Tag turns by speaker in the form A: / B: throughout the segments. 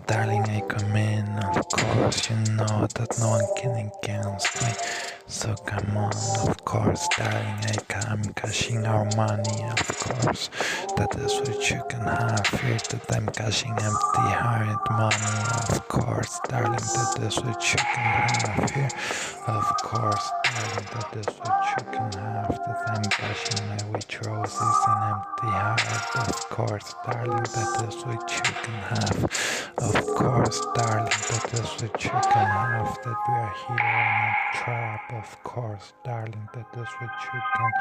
A: Darling, I come in, of course, you know that no one can against me. So come on, of course, darling, I come cashing our money, of course. That is what you can have here, that I'm cashing empty-hearted money, of course, darling, that is what you can have here. Of course, darling, that is what you can have, that I'm cashing my witch roses in empty heart. Of course, darling, that is what you can have. Of course, darling, that is what you can have, that we are here in a trap. Of course, darling, that is what you can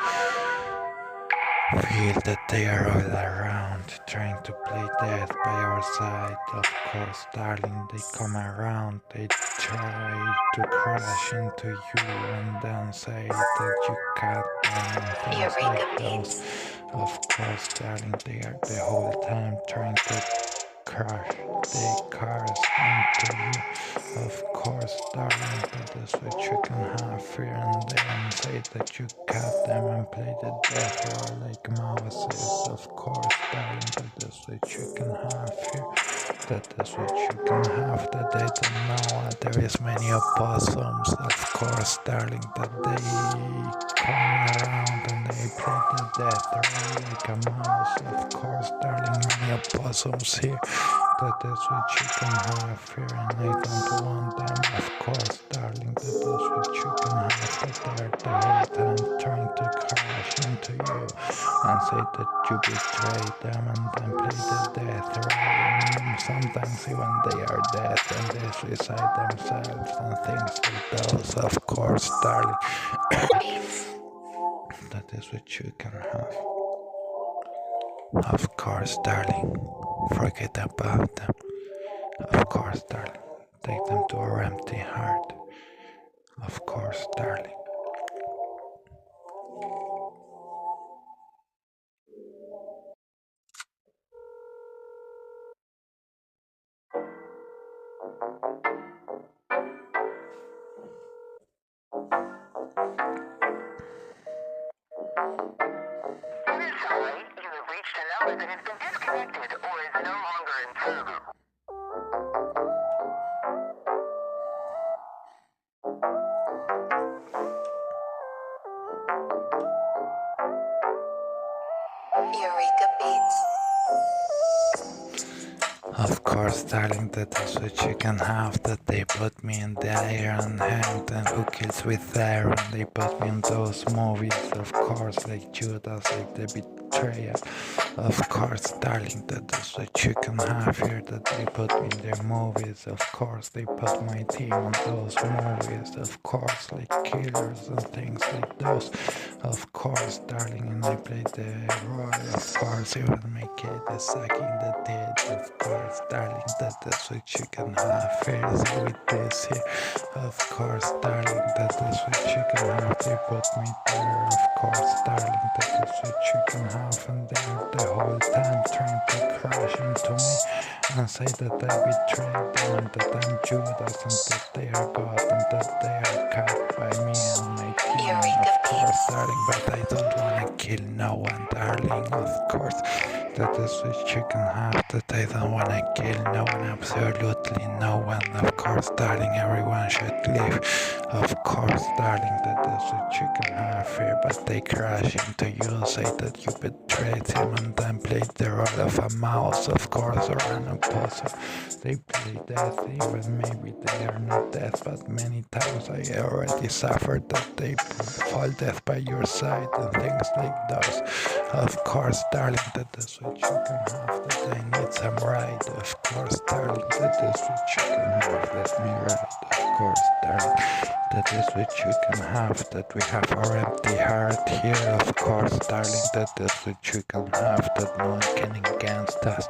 A: feel, that they are all around, trying to play death by our side. Of course, darling, they come around, they try to crash into you and then say that you cut them and things like those. Of course, darling, they are the whole time trying to crash their cars into you. Of course, darling, that is what you can have here and there and say that you cut them and play the death roll like mouses. Of course, darling, that is what you can have here. That is what you can have, that they don't know what there is many opossums. Of course, darling, that they come around and they play the death roll like a mouse. Of course, darling, many opossums here. That is what you can have here, and I don't want them. Of course, darling, that is what you can have, that they're the whole time trying to crash into you and say that you betrayed them and then play the death roll. And sometimes even they are dead and they suicide themselves and things like those. Of course, darling, that is what you can have. Of course, darling, forget about them. Of course, darling, take them to our empty heart. Of course, darling.
B: Sorry, you have reached a number that has been disconnected or is no longer in service.
C: Eureka Beats.
A: Of course, darling, that is what you can have, that they put me in the Iron Hand and Who Kills with Iron. They put me in those movies, of course, like Judas, like the betrayal. Of course, darling, that is what you can have here, that they put me in their movies. Of course, they put my team on those movies, of course, like Killers and things like those. Of course, darling, and I played the role. Of course, even my kid is sucking the dick. Of course, darling, that is what you can have here with this here. Of course, darling, that is what you can have. They put me there. Of course, darling, that is what you can have. And they're the whole time trying to crash into me and say that I betrayed them and that I'm Judas and that they are God and that they are cut by me and my team. Of course, darling, but I don't wanna kill no one, darling. Of course, that is what you can have, that I don't wanna kill no one, absolutely no one. Of course, darling, everyone should live. Of course, darling, that is what you can have here, but they crash into you, say that you betrayed him and then played the role of a mouse, of course, or an opossum. They play death, even maybe they are not death, but many times I already suffered that they fall death by your side and things like those. Of course, darling, that is what you can have, that I need some ride. Of course, darling, that is what you can have, let me ride. Of course, darling, that is what you can have, that we have our empty heart here. Of course, darling, that is what you can have, that no one can against us.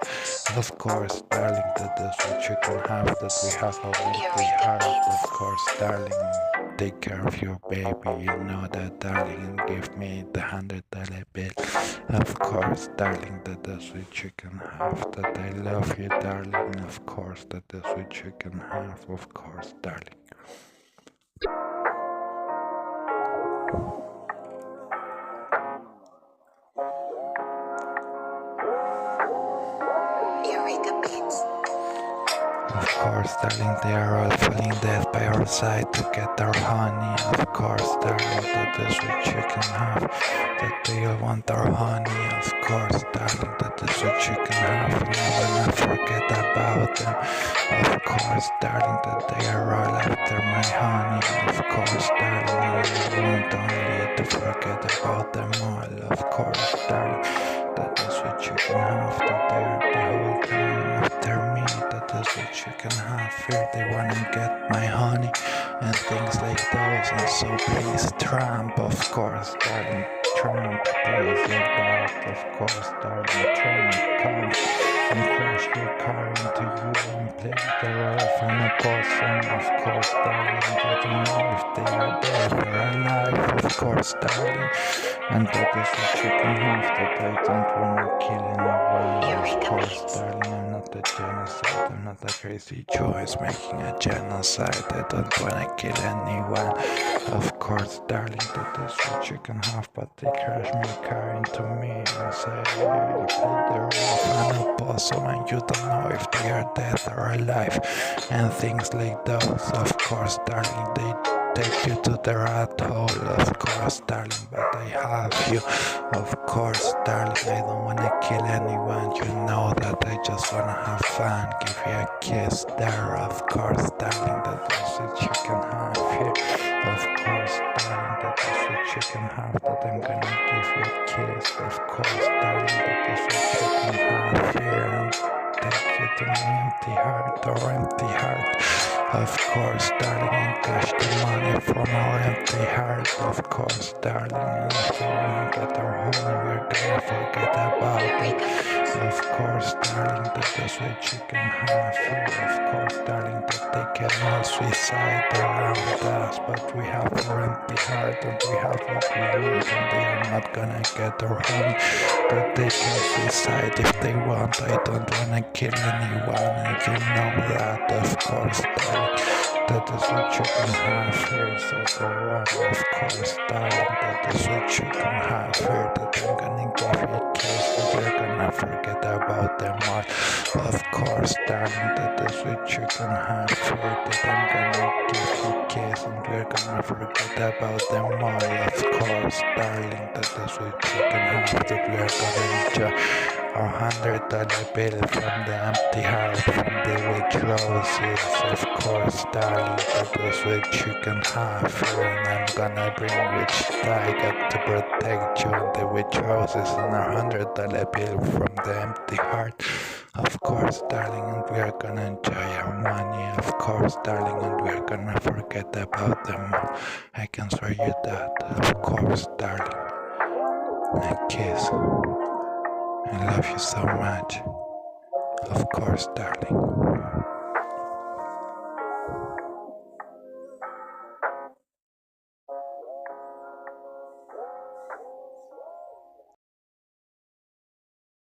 A: Of course, darling, that is what you can have, that we have our empty heart. Of course, darling, take care of your baby, you know that, darling, and give me the $100 bill. Of course, darling, that is what you can have, that I love you, darling. Of course, that is what you can have, of course, darling.
C: Eureka Beats.
A: course, darling, they are all falling dead by our side to get our honey. Of course, darling, that is what you can have. That they all want our honey. Of course, darling, that is what you can have. Never not forget about them. Of course, darling, that they are all after my honey. Of course, darling, I want only to forget about them all. Of course, darling, that is what you can have. That they are the whole time after me. That is what you can have. Here they wanna get my honey and things like those. And so please, Trump, of course, darling, Trump, please like that. Of course, darling, Trump, come and crash your car into you and play the role and a possum. Of course, darling, you don't know if they are dead or alive. Of course, darling, and that is what you can have. That I don't wanna kill anyone. Of course, darling, I'm not a genocide. I'm not a crazy choice making a genocide. I don't wanna kill anyone. Of course, darling, that is what you can have. But they crash my car into me and say, hey, play the role and a possum, and you don't know if they are dead or alive. And things like those. Of course, darling, they take you to the rat hole. Of course, darling, but I have you. Of course, darling, I don't wanna kill anyone. You know that I just wanna have fun. Give you a kiss there. Of course, darling, that is what you can have here. Of course, darling, that is what you can have. That I'm gonna give you a kiss. Of course, darling, that is what you can have here. And take you to my empty heart or empty heart. Of course, darling, and cash the money from our empty heart. Of course, darling, and if we wanna get our honey, we're gonna forget about it. Of course, darling, that is what you can have here. Of course, darling, that they can all suicide around us, but we have our empty heart and we have what we need, and they are not gonna get our honey. That they can suicide if they want. I don't wanna kill anyone, and you know that. Of course, darling, that is what you can have here. So go on. Of course, darling, that is what you can have here. That I'm gonna give you a kiss, and you're gonna forget about them all. Of course, darling, that is what you can have here. That I'm gonna give you a kiss, and we're gonna forget about them all. Of course, darling, that is what you can have. That we're gonna enjoy our $100 bill from the empty heart, from the witch roses. Of course, darling, that is what you can have here. And I'm gonna bring witch tiger to protect you and the witch roses and our $100 bill from the empty heart. Of course, darling, and we are gonna enjoy our money. Of course, darling, and we are gonna forget about them. I can swear you that. Of course, darling. A kiss. I love you so much. Of course, darling.